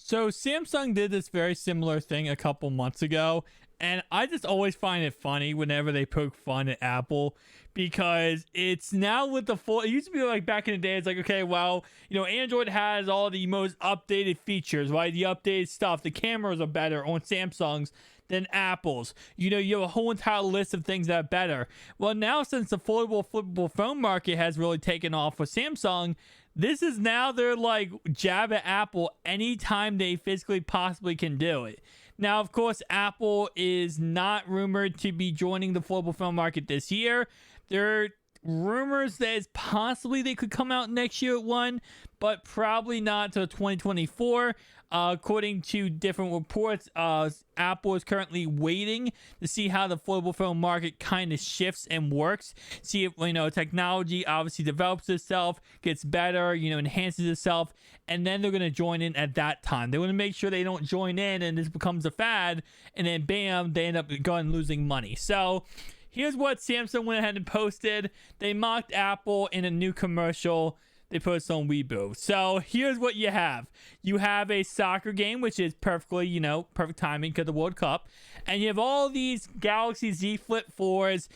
So Samsung did this very similar thing a couple months ago, and I just always find it funny whenever they poke fun at Apple because it's now with the full. It used to be like back in the day, it's like, okay, well, Android has all the most updated features, right? The updated stuff, the cameras are better on Samsung's than Apple's. You have a whole entire list of things that are better. Well, now since the foldable, flippable phone market has really taken off with Samsung, this is now their like jab at Apple anytime they physically possibly can do it. Now, of course, Apple is not rumored to be joining the foldable phone market this year. There are rumors that possibly they could come out next year at one, but probably not until 2024. According to different reports, Apple is currently waiting to see how the foldable phone market kind of shifts and works. See if technology obviously develops itself, gets better, enhances itself, and then they're going to join in at that time. They want to make sure they don't join in and this becomes a fad, and then bam, they end up going losing money. So here's what Samsung went ahead and posted. They mocked Apple in a new commercial they posted on Weibo. So here's what you have. You have a soccer game, which is perfectly, perfect timing because of the World Cup. And you have all these Galaxy Z Flip 4s,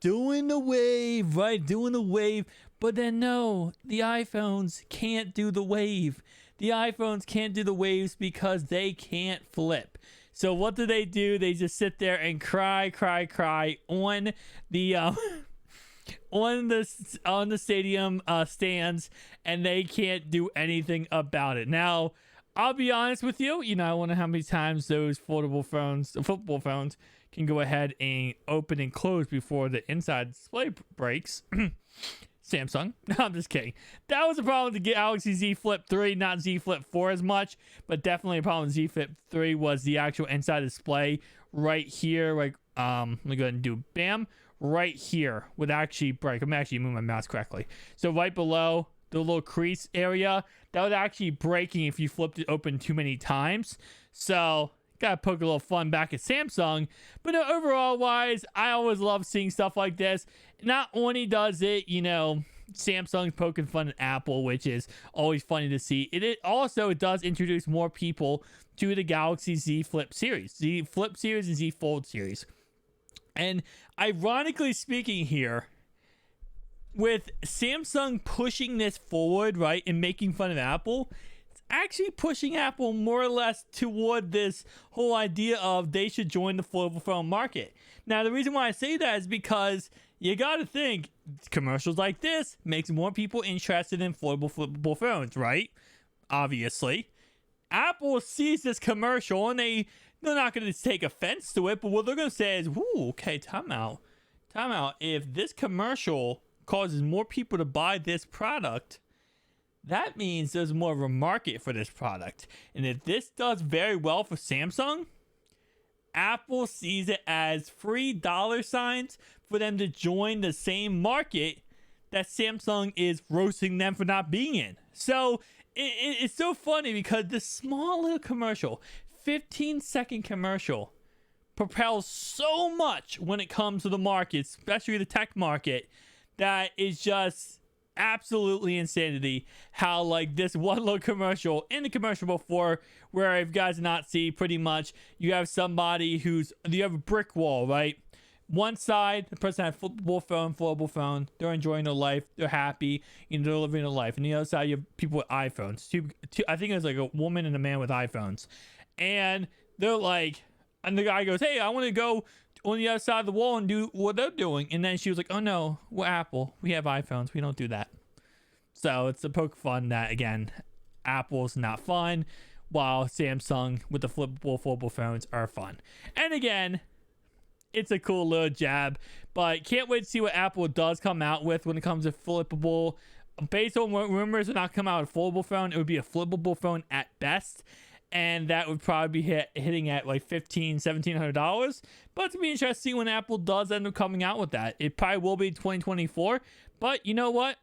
doing the wave, right? Doing the wave. But then no, the iPhones can't do the wave. The iPhones can't do the waves because they can't flip. So what do? They just sit there and cry on the on the stadium stands, and they can't do anything about it. Now, I'll be honest with you. I wonder how many times those foldable phones can go ahead and open and close before the inside display breaks. Samsung. No, I'm just kidding. That was a problem with the Galaxy Z Flip 3, not Z Flip 4 as much, but definitely a problem with Z Flip 3 was the actual inside display right here. Like, let me go ahead and do bam. Right here would actually break. I'm actually moving my mouse correctly. So right below the little crease area, that was actually breaking if you flipped it open too many times. So gotta poke a little fun back at Samsung. But no, overall wise, I always love seeing stuff like this. Not only does it, Samsung's poking fun at Apple, which is always funny to see. It also does introduce more people to the Galaxy Z Flip series. Z Flip series and Z Fold series. And ironically speaking here, with Samsung pushing this forward, right, and making fun of Apple, it's actually pushing Apple more or less toward this whole idea of they should join the foldable phone market. Now, the reason why I say that is because you got to think commercials like this makes more people interested in flippable phones, right? Obviously. Apple sees this commercial and they're not going to take offense to it, but what they're going to say is, "Ooh, okay, time out. If this commercial causes more people to buy this product, that means there's more of a market for this product. And if this does very well for Samsung, Apple sees it as free dollar signs for them to join the same market that Samsung is roasting them for not being in." So it's so funny because this small little commercial, 15-second commercial, propels so much when it comes to the market, especially the tech market, that is just absolutely insanity how like this one little commercial in the commercial before, where if you guys did not see, pretty much you have somebody you have a brick wall, right? One side, the person has flippable phone, they're enjoying their life, they're happy, they're living their life. And the other side, you have people with iPhones. I think it was like a woman and a man with iPhones. And they're like, and the guy goes, "Hey, I want to go on the other side of the wall and do what they're doing." And then she was like, "Oh no, we're Apple. We have iPhones. We don't do that." So it's a poke fun that, again, Apple's not fun, while Samsung with the flippable phones are fun. And again, it's a cool little jab, but can't wait to see what Apple does come out with when it comes to flippable. Based on what rumors are not come out with a foldable phone, it would be a flippable phone at best, and that would probably be hitting at like $1,700. But it's gonna be interesting to see when Apple does end up coming out with that. It probably will be 2024, but you know what?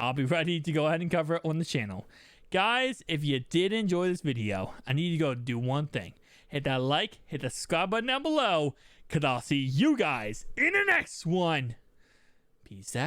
I'll be ready to go ahead and cover it on the channel. Guys, if you did enjoy this video, I need you to go do one thing. Hit that like, hit the subscribe button down below, because I'll see you guys in the next one. Peace out.